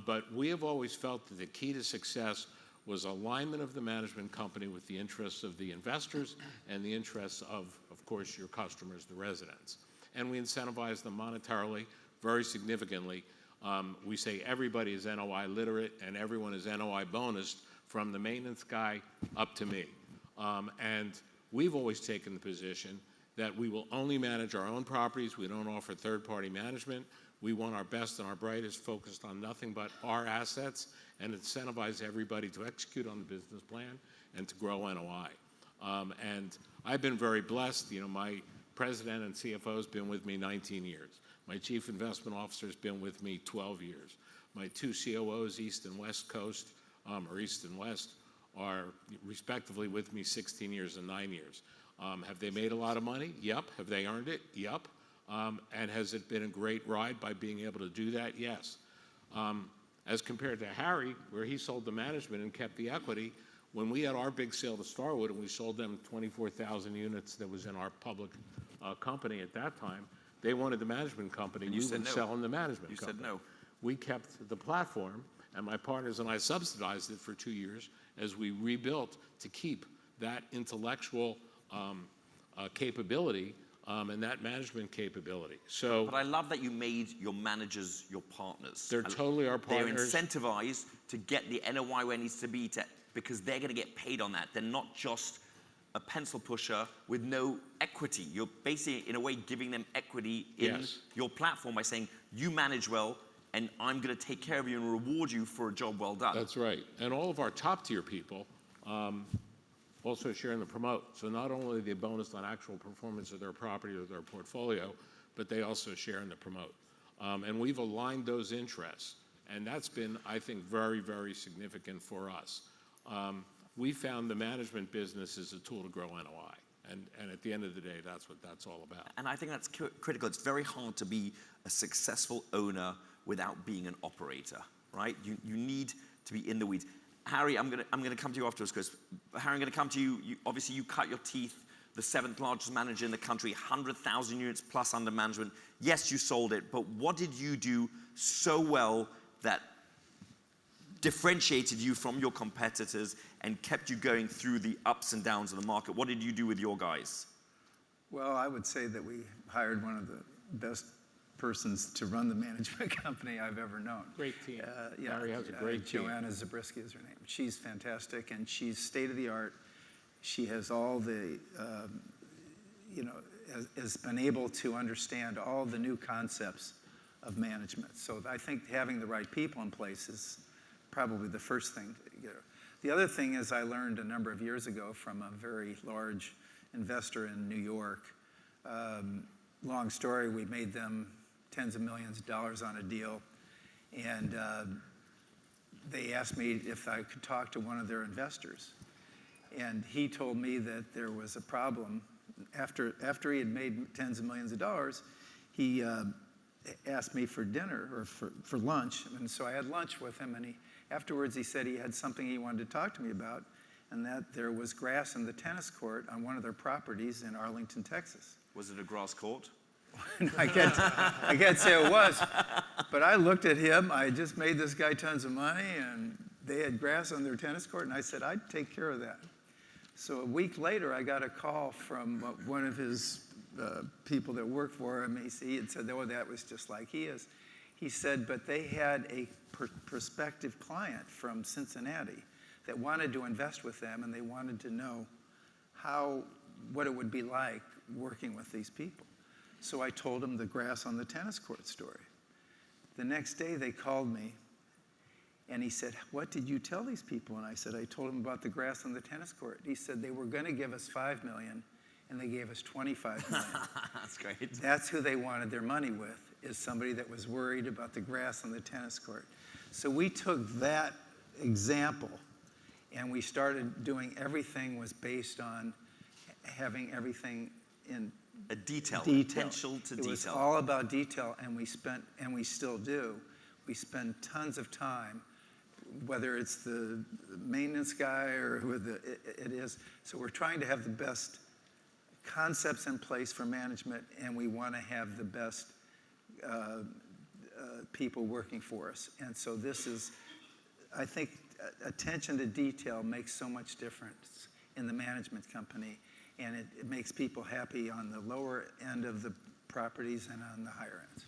But we have always felt that the key to success was alignment of the management company with the interests of the investors and the interests of course, your customers, the residents. And we incentivize them monetarily very significantly. We say everybody is NOI literate and everyone is NOI bonused from the maintenance guy up to me. And we've always taken the position that we will only manage our own properties. We don't offer third-party management. We want our best and our brightest focused on nothing but our assets and incentivize everybody to execute on the business plan and to grow NOI. And I've been very blessed. My president and CFO has been with me 19 years. My chief investment officer has been with me 12 years. My two COOs, East and West Coast, or East and West, are respectively with me 16 years and 9 years. Have they made a lot of money? Yep. Have they earned it? Yep. And has it been a great ride by being able to do that? Yes. As compared to Harry, where he sold the management and kept the equity, when we had our big sale to Starwood and we sold them 24,000 units that was in our public company at that time, they wanted the management company. We would sell them the management company. You said no. We kept the platform, and my partners and I subsidized it for 2 years as we rebuilt to keep that intellectual capability and that management capability. So, but I love that you made your managers your partners. They're totally our partners. They're incentivized to get the NOI where it needs to be because they're going to get paid on that. They're not just a pencil pusher with no equity. You're basically, in a way, giving them equity in your platform by saying, you manage well, and I'm going to take care of you and reward you for a job well done. That's right. And all of our top-tier people also share in the promote. So not only the bonus on actual performance of their property or their portfolio, but they also share in the promote. And we've aligned those interests. And that's been, I think, very, very significant for us. We found the management business is a tool to grow NOI. And at the end of the day, that's what that's all about. And I think that's critical. It's very hard to be a successful owner without being an operator, right? You need to be in the weeds. Harry, I'm gonna come to you afterwards, Chris. Harry, I'm gonna come to you. Obviously, you cut your teeth, the 7th largest manager in the country, 100,000 units plus under management. Yes, you sold it, but what did you do so well that differentiated you from your competitors and kept you going through the ups and downs of the market? What did you do with your guys? Well, I would say that we hired one of the best persons to run the management company I've ever known. Great team. Harry has a great team. Joanna Zabriskie is her name. She's fantastic, and she's state-of-the-art. She has all the, has been able to understand all the new concepts of management. So I think having the right people in place is probably the first thing to get. The other thing is I learned a number of years ago from a very large investor in New York. Long story, we made them tens of millions of dollars on a deal, and they asked me if I could talk to one of their investors. And he told me that there was a problem. After he had made tens of millions of dollars, he asked me for dinner or for lunch. And so I had lunch with him, and afterwards he said he had something he wanted to talk to me about, and that there was grass in the tennis court on one of their properties in Arlington, Texas. Was it a grass court? I can't say it was, but I looked at him. I just made this guy tons of money, and they had grass on their tennis court, and I said, I'd take care of that. So a week later, I got a call from one of his people that worked for him. He had said, oh, that was just like he is. He said, but they had a prospective client from Cincinnati that wanted to invest with them, and they wanted to know what it would be like working with these people. So I told them the grass on the tennis court story. The next day they called me, and he said, what did you tell these people? And I said, I told them about the grass on the tennis court. He said they were going to give us $5 million, and they gave us $25 million. That's great. That's who they wanted their money with, is somebody that was worried about the grass on the tennis court. So we took that example, and we started doing everything was based on having everything in a potential to detail. It was all about detail, and we still do. We spend tons of time, whether it's the maintenance guy or who it is. So we're trying to have the best concepts in place for management, and we want to have the best people working for us. And so this is, I think, attention to detail makes so much difference in the management company. And it makes people happy on the lower end of the properties and on the higher ends.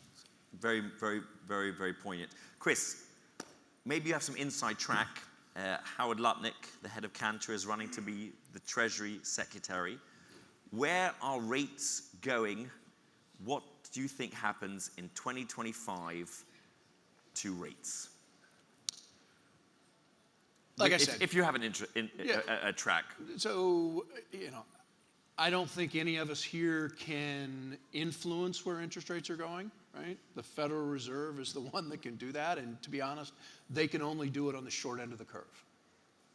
Very, very, very, very poignant. Chris, maybe you have some inside track. Howard Lutnick, the head of Cantor, is running to be the Treasury Secretary. Where are rates going? What do you think happens in 2025 to rates? Like I said, if you have a track. So, I don't think any of us here can influence where interest rates are going, right? The Federal Reserve is the one that can do that, and to be honest, they can only do it on the short end of the curve,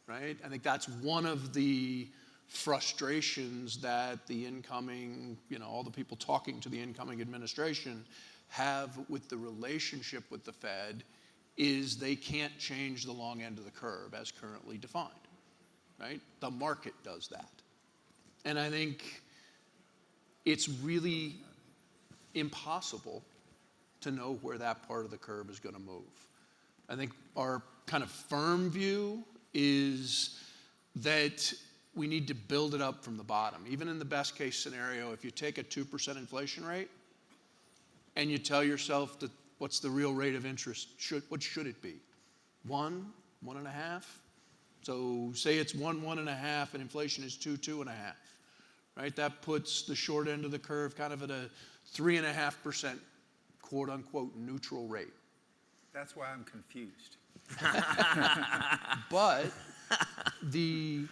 right? I think that's one of the frustrations that the incoming, all the people talking to the incoming administration have with the relationship with the Fed is they can't change the long end of the curve as currently defined, right? The market does that. And I think it's really impossible to know where that part of the curve is going to move. I think our kind of firm view is that we need to build it up from the bottom. Even in the best case scenario, if you take a 2% inflation rate and you tell yourself that what's the real rate of interest, what should it be? 1, 1.5? So say it's 1, 1.5, and inflation is 2, 2.5, right? That puts the short end of the curve kind of at a 3.5%, quote unquote, neutral rate. That's why I'm confused. But the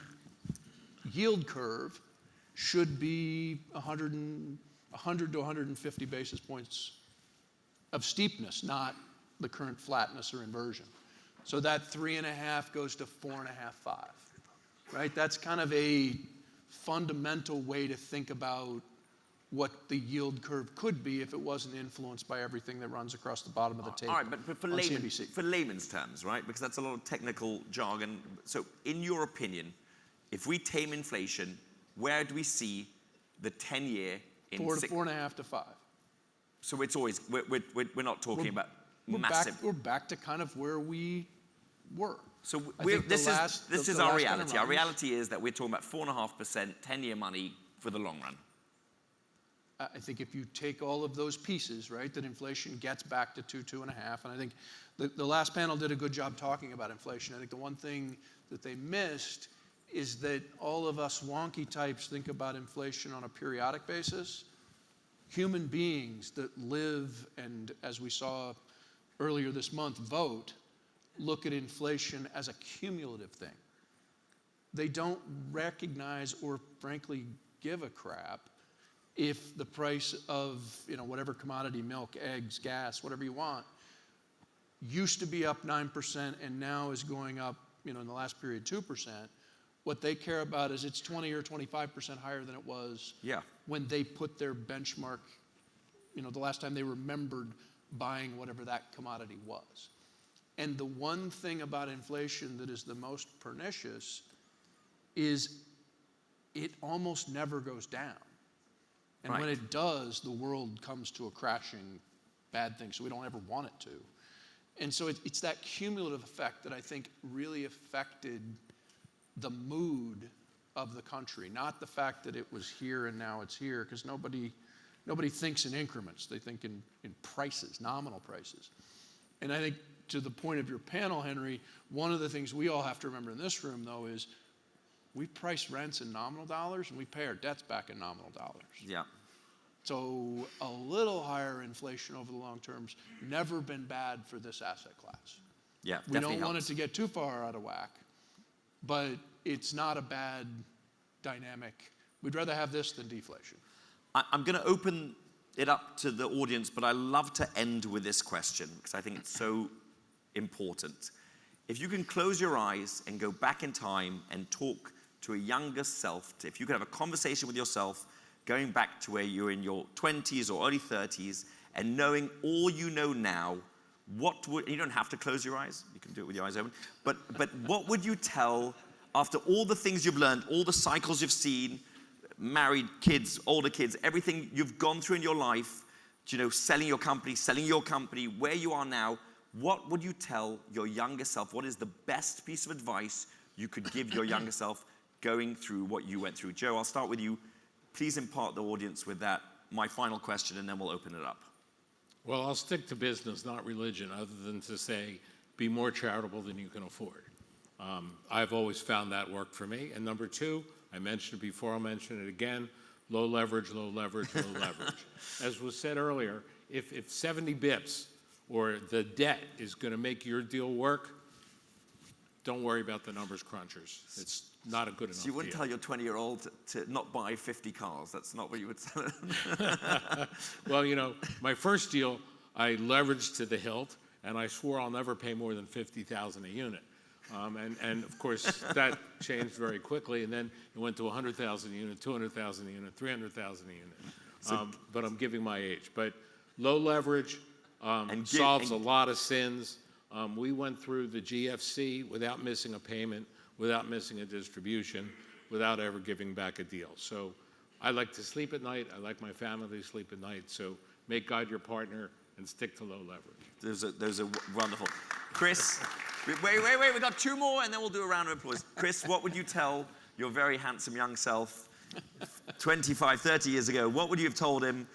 yield curve should be 100 to 150 basis points of steepness, not the current flatness or inversion. So that 3.5 goes to 4.5, 5, right? That's kind of a fundamental way to think about what the yield curve could be if it wasn't influenced by everything that runs across the bottom of the table. All right, but for layman's terms, right? Because that's a lot of technical jargon. So in your opinion, if we tame inflation, where do we see the 10-year in 4 to 4.5 to 5. So it's always, we're not talking about massive. We're back to kind of where we were. So this is our reality. Our reality is that we're talking about 4.5%, 10-year money for the long run. I think if you take all of those pieces, right, that inflation gets back to 2, 2.5, and I think the last panel did a good job talking about inflation. I think the one thing that they missed is that all of us wonky types think about inflation on a periodic basis. Human beings that live and, as we saw earlier this month, vote, look at inflation as a cumulative thing. They don't recognize or frankly give a crap if the price of whatever commodity, milk, eggs, gas, whatever you want, used to be up 9% and now is going up, in the last period 2%. What they care about is it's 20 or 25% higher than it was when they put their benchmark, the last time they remembered buying whatever that commodity was. And the one thing about inflation that is the most pernicious is it almost never goes down. And when it does, the world comes to a crashing bad thing, so we don't ever want it to. And so it's that cumulative effect that I think really affected the mood of the country, not the fact that it was here and now it's here, because nobody thinks in increments. They think in prices, nominal prices. And I think to the point of your panel, Henry, one of the things we all have to remember in this room, though, is we price rents in nominal dollars and we pay our debts back in nominal dollars. Yeah. So a little higher inflation over the long term's never been bad for this asset class. Yeah, we don't want it to get too far out of whack, but it's not a bad dynamic. We'd rather have this than deflation. I'm going to open it up to the audience, but I love to end with this question because I think it's so important. If you can close your eyes and go back in time and talk to a younger self, if you could have a conversation with yourself going back to where you're in your 20s or early 30s and knowing all you know now, you don't have to close your eyes, you can do it with your eyes open, but what would you tell after all the things you've learned, all the cycles you've seen, married kids, older kids, everything you've gone through in your life, selling your company, where you are now, what would you tell your younger self? What is the best piece of advice you could give your younger self going through what you went through? Joe, I'll start with you. Please impart the audience with that, my final question, and then we'll open it up. Well, I'll stick to business, not religion, other than to say, be more charitable than you can afford. I've always found that worked for me. And number two, I mentioned it before, I'll mention it again, low leverage, low leverage, low leverage. As was said earlier, if 70 bips or the debt is going to make your deal work, don't worry about the numbers crunchers. It's not a good enough So you wouldn't deal. tell your 20-year-old to not buy 50 cars. That's not what you would tell him. Well, my first deal, I leveraged to the hilt, and I swore I'll never pay more than $50,000 a unit. And of course, that changed very quickly, and then it went to 100,000 a unit, 200,000 a unit, 300,000 a unit. But I'm giving my age. But low leverage solves a lot of sins. We went through the GFC without missing a payment, without missing a distribution, without ever giving back a deal. So I like to sleep at night. I like my family to sleep at night. So make God your partner and stick to low leverage. Those are wonderful. Chris, wait, we got two more and then we'll do a round of applause. Chris, what would you tell your very handsome young self 25, 30 years ago? What would you have told him?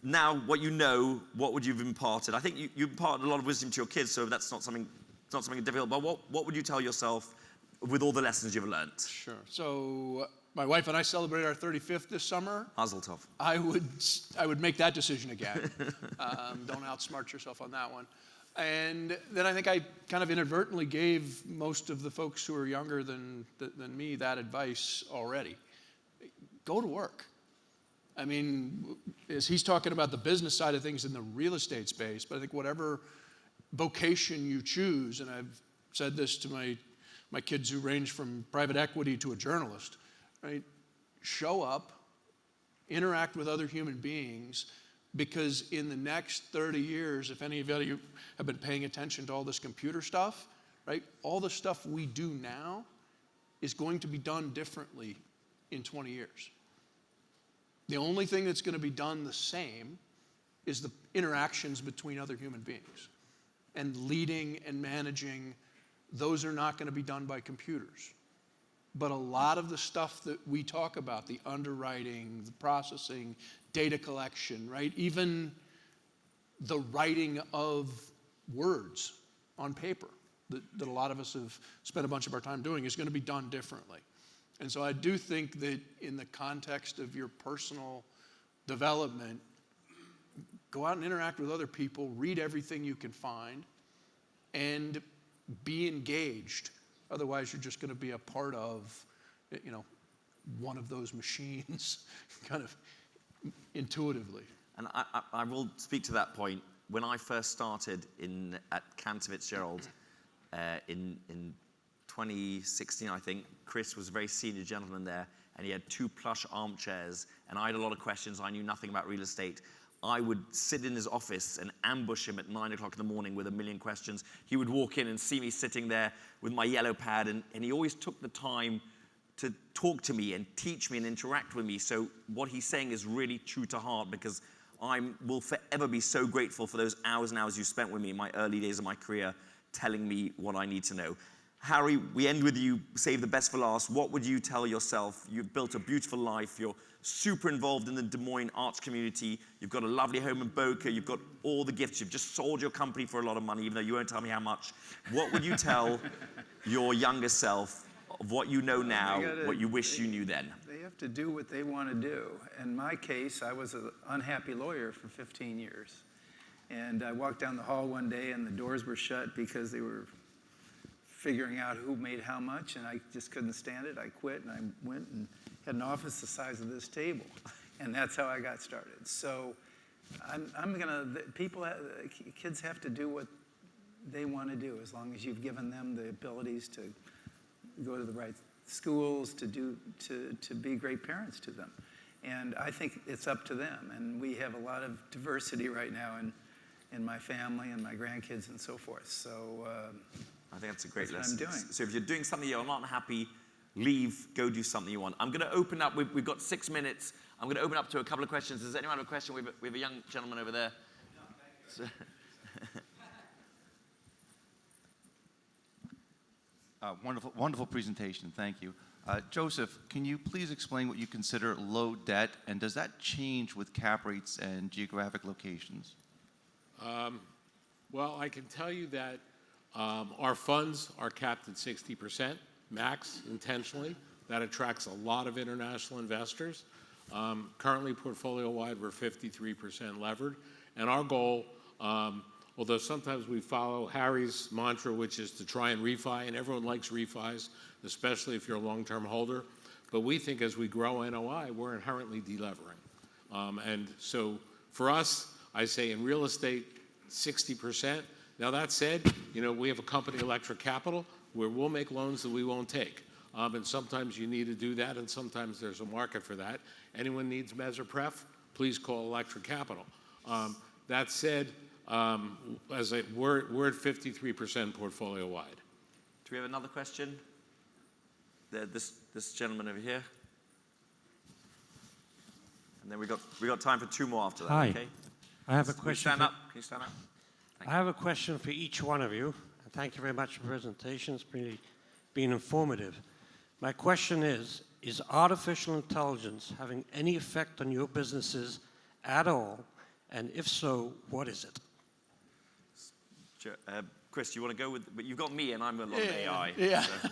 Now, what you know, what would you have imparted? I think you imparted a lot of wisdom to your kids, so that's not something difficult, but what would you tell yourself with all the lessons you've learned? Sure. So my wife and I celebrated our 35th this summer. Mazel tov. I would make that decision again. Don't outsmart yourself on that one. And then I think I kind of inadvertently gave most of the folks who are younger than me that advice already. Go to work. I mean, as he's talking about the business side of things in the real estate space, but I think whatever vocation you choose, and I've said this to my kids who range from private equity to a journalist, right? Show up, interact with other human beings, because in the next 30 years, if any of you have been paying attention to all this computer stuff, right? All the stuff we do now is going to be done differently in 20 years. The only thing that's going to be done the same is the interactions between other human beings. And leading and managing, those are not going to be done by computers. But a lot of the stuff that we talk about, the underwriting, the processing, data collection, right? Even the writing of words on paper that a lot of us have spent a bunch of our time doing is going to be done differently. And so I do think that in the context of your personal development, go out and interact with other people, read everything you can find, and be engaged. Otherwise, you're just going to be a part of, one of those machines, kind of intuitively. And I will speak to that point. When I first started at Cantor Fitzgeral in 2016, I think, Chris was a very senior gentleman there, and he had 2 plush armchairs, and I had a lot of questions. I knew nothing about real estate. I would sit in his office and ambush him at 9 o'clock in the morning with a million questions. He would walk in and see me sitting there with my yellow pad, and he always took the time to talk to me and teach me and interact with me. So what he's saying is really true to heart, because I will forever be so grateful for those hours and hours you spent with me in my early days of my career, telling me what I need to know. Harry, we end with you, save the best for last. What would you tell yourself? You've built a beautiful life. You're super involved in the Des Moines arts community. You've got a lovely home in Boca. You've got all the gifts. You've just sold your company for a lot of money, even though you won't tell me how much. What would you tell your younger self of what you know now, what you wish you knew then? They have to do what they want to do. In my case, I was an unhappy lawyer for 15 years. And I walked down the hall one day and the doors were shut because they were figuring out who made how much, and I just couldn't stand it. I quit, and I went and had an office the size of this table, and that's how I got started. So kids have to do what they want to do, as long as you've given them the abilities to go to the right schools, to be great parents to them. And I think it's up to them, and we have a lot of diversity right now in my family and my grandkids and so forth. So I think that's a great lesson. That's what I'm doing. So if you're doing something you're not happy, leave, go do something you want. I'm going to open up, we've got 6 minutes. I'm going to open up to a couple of questions. Does anyone have a question? We have a young gentleman over there. No, thank you. Wonderful presentation, thank you. Joseph, can you please explain what you consider low debt, and does that change with cap rates and geographic locations? Well, I can tell you that our funds are capped at 60% max intentionally. That attracts a lot of international investors. Currently, portfolio-wide, we're 53% levered. And our goal, although sometimes we follow Harry's mantra, which is to try and refi, and everyone likes refis, especially if you're a long-term holder. But we think as we grow NOI, we're inherently delevering. And so for us, I say in real estate, 60%. Now that said, we have a company, Electric Capital, where we'll make loans that we won't take. And sometimes you need to do that, and sometimes there's a market for that. Anyone needs mezz or pref, please call Electric Capital. That said, we're at 53% portfolio wide. Do we have another question? This gentleman over here. And then we got time for two more after that. Hi. Okay. I have a question. Can you stand up? I have a question for each one of you. And thank you very much for the presentation. It's really been informative. My question is artificial intelligence having any effect on your businesses at all? And if so, what is it? Chris, you want to go with? But you've got me, and I'm a lot of AI. Yeah. So.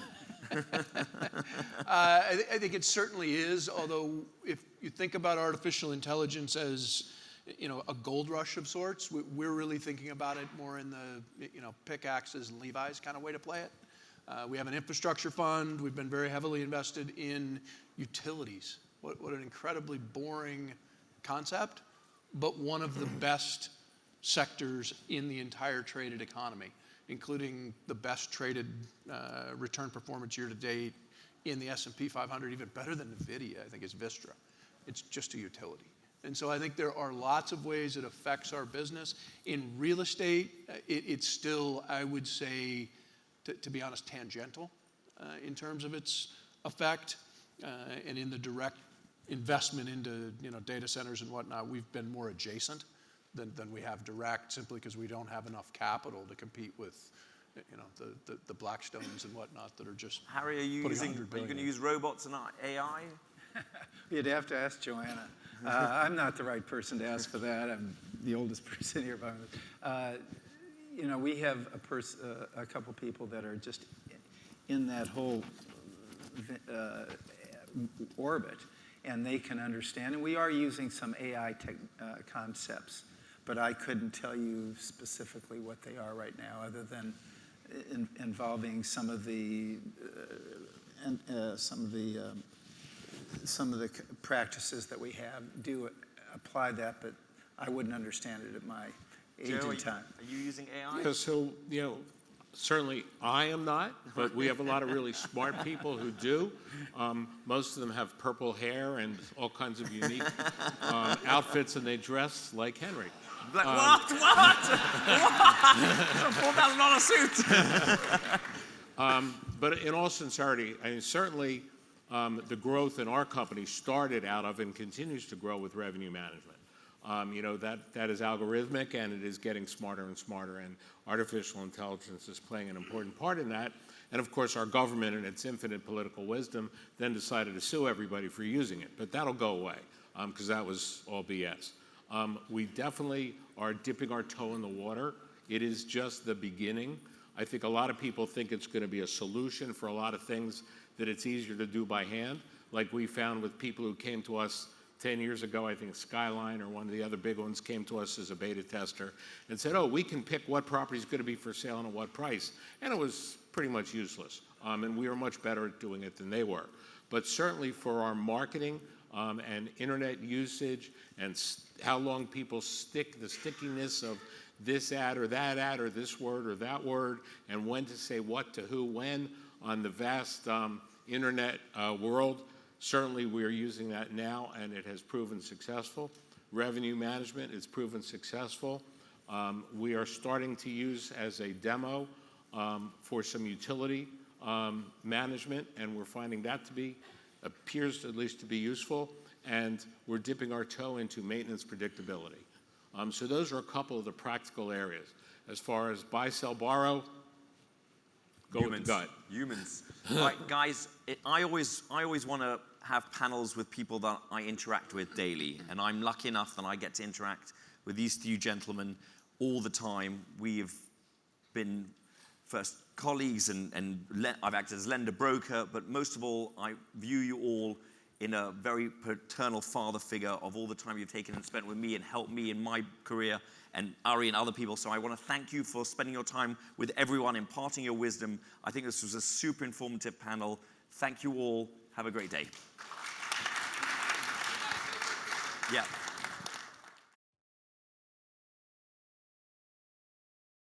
I think it certainly is, although if you think about artificial intelligence as a gold rush of sorts, we're really thinking about it more in the pickaxes and Levi's kind of way to play it. We have an infrastructure fund. We've been very heavily invested in utilities. What an incredibly boring concept, but one of the best sectors in the entire traded economy, including the best traded return performance year to date in the S&P 500, even better than NVIDIA, I think, is Vistra. It's just a utility. And so I think there are lots of ways it affects our business. In real estate, it's still, I would say, to be honest, tangential in terms of its effect. And in the direct investment into data centers and whatnot, we've been more adjacent than we have direct, simply because we don't have enough capital to compete with the Blackstones and whatnot that are just Harry, are you going to use robots and AI? You'd have to ask Joanna. I'm not the right person to ask for that. I'm the oldest person here. We have a couple people that are just in that whole orbit, and they can understand. And we are using some AI concepts, but I couldn't tell you specifically what they are right now, other than involving some of the practices that we have do apply that, but I wouldn't understand it at my age and time. Are you using AI? So, certainly I am not, but we have a lot of really smart people who do. Most of them have purple hair and all kinds of unique outfits, and they dress like Henry. What? $4,000 suit. But in all sincerity, certainly the growth in our company started out of and continues to grow with revenue management. That is algorithmic, and it is getting smarter and smarter, and artificial intelligence is playing an important part in that. And of course, our government, in its infinite political wisdom, then decided to sue everybody for using it. But that'll go away, because that was all BS. We definitely are dipping our toe in the water. It is just the beginning. I think a lot of people think it's going to be a solution for a lot of things that it's easier to do by hand, like we found with people who came to us 10 years ago. I think Skyline or one of the other big ones came to us as a beta tester and said, we can pick what property is going to be for sale and at what price. And it was pretty much useless. And we were much better at doing it than they were. But certainly for our marketing and internet usage and how long people stick, the stickiness of this ad or this word or that word, and when to say what to who when on the vast internet world, certainly we are using that now, and it has proven successful. Revenue management is proven successful. We are starting to use as a demo for some utility management, and we're finding that appears at least to be useful, and we're dipping our toe into maintenance predictability. So those are a couple of the practical areas. As far as buy, sell, borrow, go with the gut. Humans. Right, guys, I always want to have panels with people that I interact with daily, and I'm lucky enough that I get to interact with these two gentlemen all the time. We've been first colleagues, and I've acted as lender broker, but most of all, I view you all in a very paternal father figure of all the time you've taken and spent with me and helped me in my career, and Ari and other people. So I want to thank you for spending your time with everyone, imparting your wisdom. I think this was a super informative panel. Thank you all. Have a great day. Yeah.